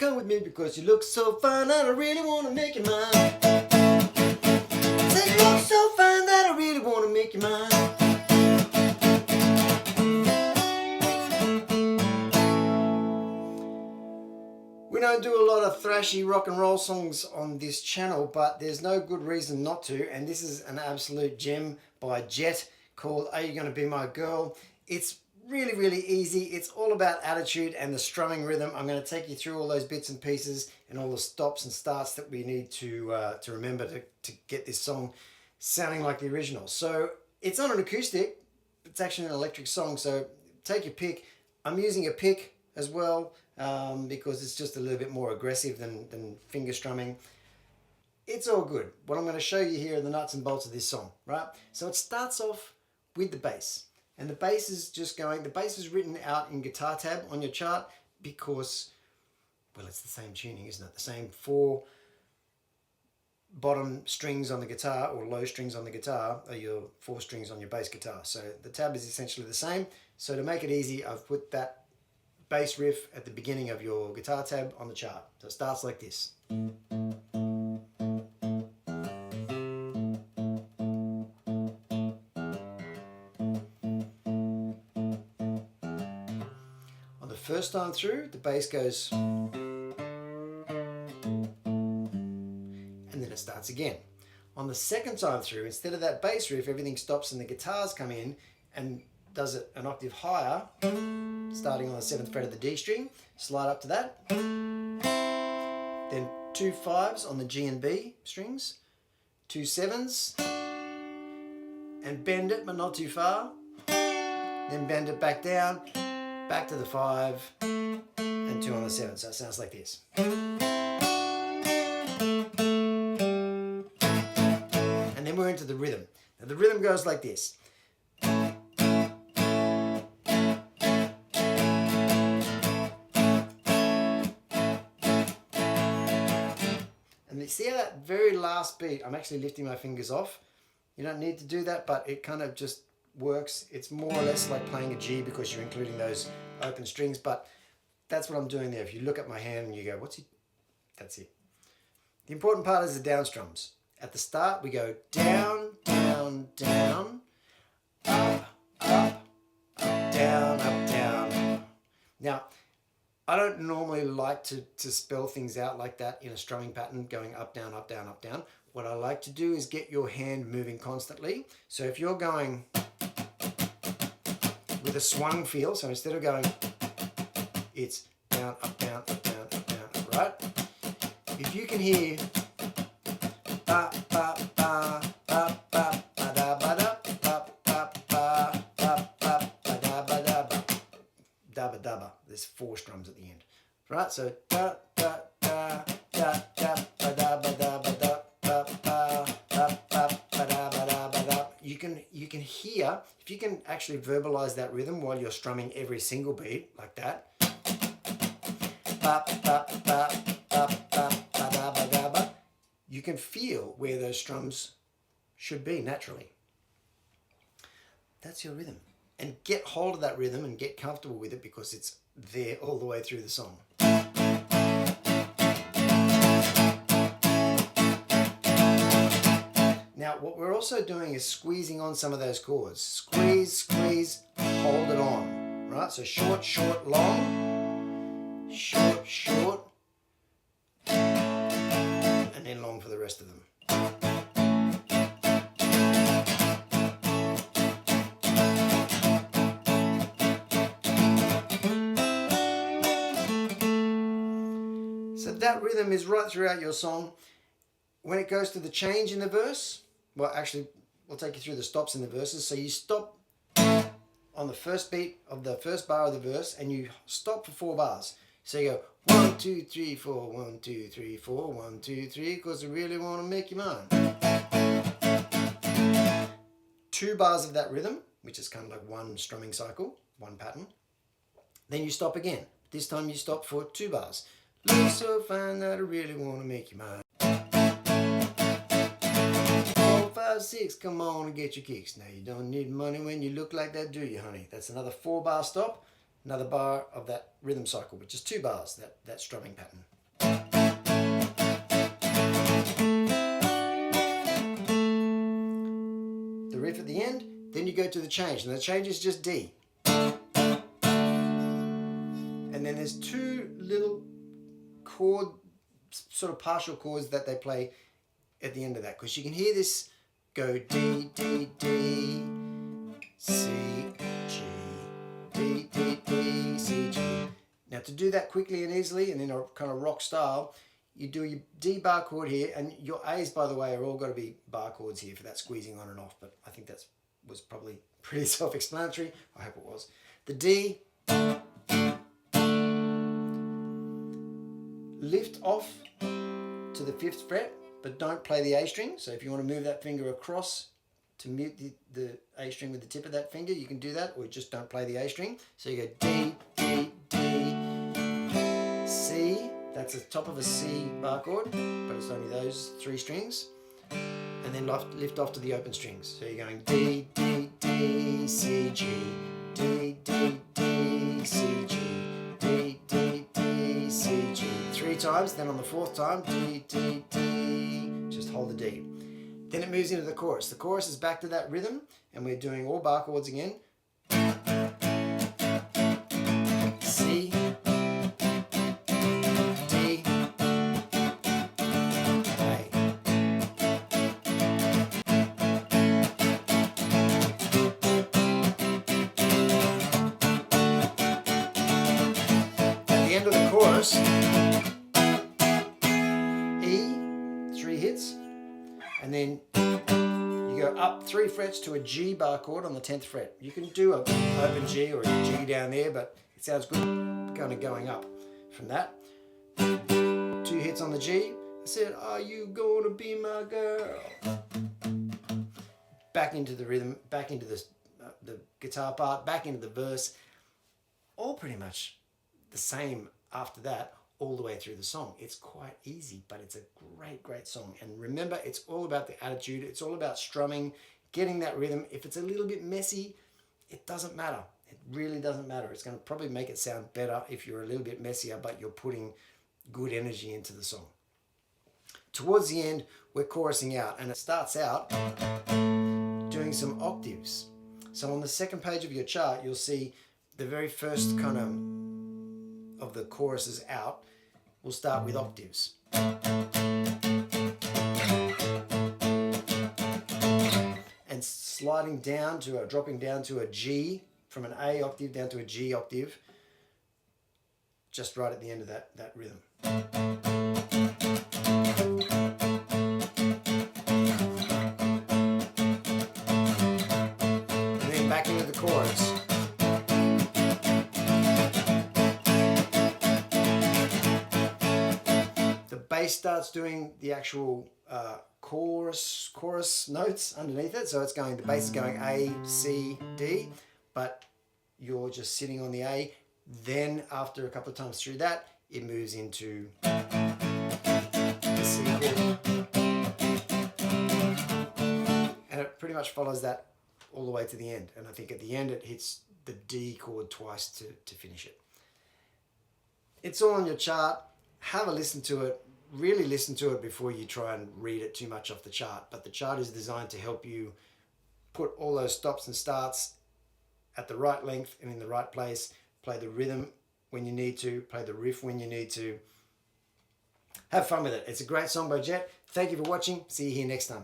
come with me because you look so fine that I really want to make you mine. Said you look so fine that I really want to make you mine. We don't do a lot of thrashy rock and roll songs on this channel, but there's no good reason not to, and this is an absolute gem by Jet called Are You Gonna Be My Girl? It's really, really easy. It's all about attitude and the strumming rhythm. I'm going to take you through all those bits and pieces and all the stops and starts that we need to remember to get this song sounding like the original. So it's on an acoustic. It's actually an electric song, so take your pick. I'm using a pick as well because it's just a little bit more aggressive than finger strumming. It's all good. What I'm going to show you here are the nuts and bolts of this song, right? So it starts off with the bass. And the bass is just going, the bass is written out in guitar tab on your chart because, well, it's the same tuning, isn't it? The same 4 bottom strings on the guitar or low strings on the guitar are your 4 strings on your bass guitar. So the tab is essentially the same. So to make it easy, I've put that bass riff at the beginning of your guitar tab on the chart. So it starts like this. First time through, the bass goes, and then it starts again. On the second time through, instead of that bass riff, everything stops and the guitars come in and does it an octave higher, starting on the 7th fret of the D string, slide up to that, then 2 5s on the G and B strings, 2 7s, and bend it but not too far, then bend it back down, back to the 5 and 2 on the 7. So it sounds like this. And then we're into the rhythm. Now the rhythm goes like this. And you see how that very last beat, I'm actually lifting my fingers off. You don't need to do that, but it kind of just works. It's more or less like playing a G because you're including those open strings, but that's what I'm doing there. If you look at my hand and you go, what's he? That's it. The important part is the down strums. At the start, we go down, down, down, up, up, up, down, up, down. Now, I don't normally like to spell things out like that in a strumming pattern, going up, down, up, down, up, down. What I like to do is get your hand moving constantly. So if you're going with a swung feel, so instead of going, it's down, up, down, up, down, up, down, up, right? If you can hear ba, ba, ba, ba, ba, ba, da, ba, da, ba, ba, ba, ba, ba, ba, da, ba, da, ba, da, ba, da, ba. There's 4 strums at the end, right? So da, da, da, da, da, ba, da, ba, da, ba, da, ba, ba, ba, ba, ba, da, ba, da, ba, da. You can hear, if you can actually verbalize that rhythm while you're strumming every single beat like that. Ba, ba, ba, ba, ba, ba, da, ba, da, ba. You can feel where those strums should be naturally. That's your rhythm. And get hold of that rhythm and get comfortable with it because it's there all the way through the song. Now, what we're also doing is squeezing on some of those chords. Squeeze, squeeze, hold it on, right? So short, short, long, short, short, and then long for the rest of them. So that rhythm is right throughout your song. When it goes to the change in the verse, well, actually, we'll take you through the stops in the verses. So you stop on the first beat of the first bar of the verse and you stop for 4 bars. So you go 1, 2, 3, 4, 1, 2, 3, 4, 1, 2, 3, because I really want to make you mine. 2 bars of that rhythm, which is kind of like 1 strumming cycle, 1 pattern. Then you stop again. This time you stop for 2 bars. Look so fine that I really want to make you mine. 4, 5, 6, come on and get your kicks. Now you don't need money when you look like that, do you, honey? That's another 4 bar stop, another bar of that rhythm cycle, which is 2 bars, that strumming pattern. the riff at the end, then you go to the change, and the change is just D. And then there's two little chord, sort of partial chords that they play at the end of that, because you can hear this go D, D, D, C, G, D, D, D, C, G. Now to do that quickly and easily and in a kind of rock style, you do your D bar chord here, and your A's, by the way, are all got to be bar chords here for that squeezing on and off, but I think that was probably pretty self-explanatory. I hope it was. The D, lift off to the 5th fret, but don't play the A string. So if you want to move that finger across to mute the A string with the tip of that finger, you can do that, or just don't play the A string. So you go D, D, D, C. That's the top of a C bar chord, but it's only those 3 strings. And then lift off to the open strings. So you're going D, D, D, C, G, D, D, D, C, G, D, D, D, C, G. 3 times, then on the 4th time, D, D, D, just hold the D. Then it moves into the chorus. The chorus is back to that rhythm, and we're doing all bar chords again. C, D, A. At the end of the chorus, E, 3 hits, and then you go up 3 frets to a G bar chord on the 10th fret. You can do an open G or a G down there, but it sounds good kind of going up from that. 2 hits on the G. I said, are you gonna be my girl? Back into the rhythm, back into the guitar part, back into the verse. All pretty much the same after that, all the way through the song. It's quite easy, but it's a great, great song. And remember, it's all about the attitude. It's all about strumming, getting that rhythm. If it's a little bit messy, it doesn't matter. It really doesn't matter. It's going to probably make it sound better if you're a little bit messier, but you're putting good energy into the song. Towards the end, we're chorusing out, and it starts out doing some octaves. So on the 2nd page of your chart, you'll see the very first kind of the choruses out. We'll start with octaves. And sliding down to dropping down to a G, from an A octave down to a G octave, just right at the end of that rhythm. And then back into the chorus. Bass starts doing the actual chorus notes underneath it, so it's going, the bass is going A, C, D, but you're just sitting on the A. Then after a couple of times through that, it moves into the C chord, and it pretty much follows that all the way to the end. And I think at the end it hits the D chord twice to finish it. It's all on your chart. Have a listen to it. Really listen to it before you try and read it too much off the chart. But the chart is designed to help you put all those stops and starts at the right length and in the right place. Play the rhythm when you need to. Play the riff when you need to. Have fun with it. It's a great song by Jet. Thank you for watching. See you here next time.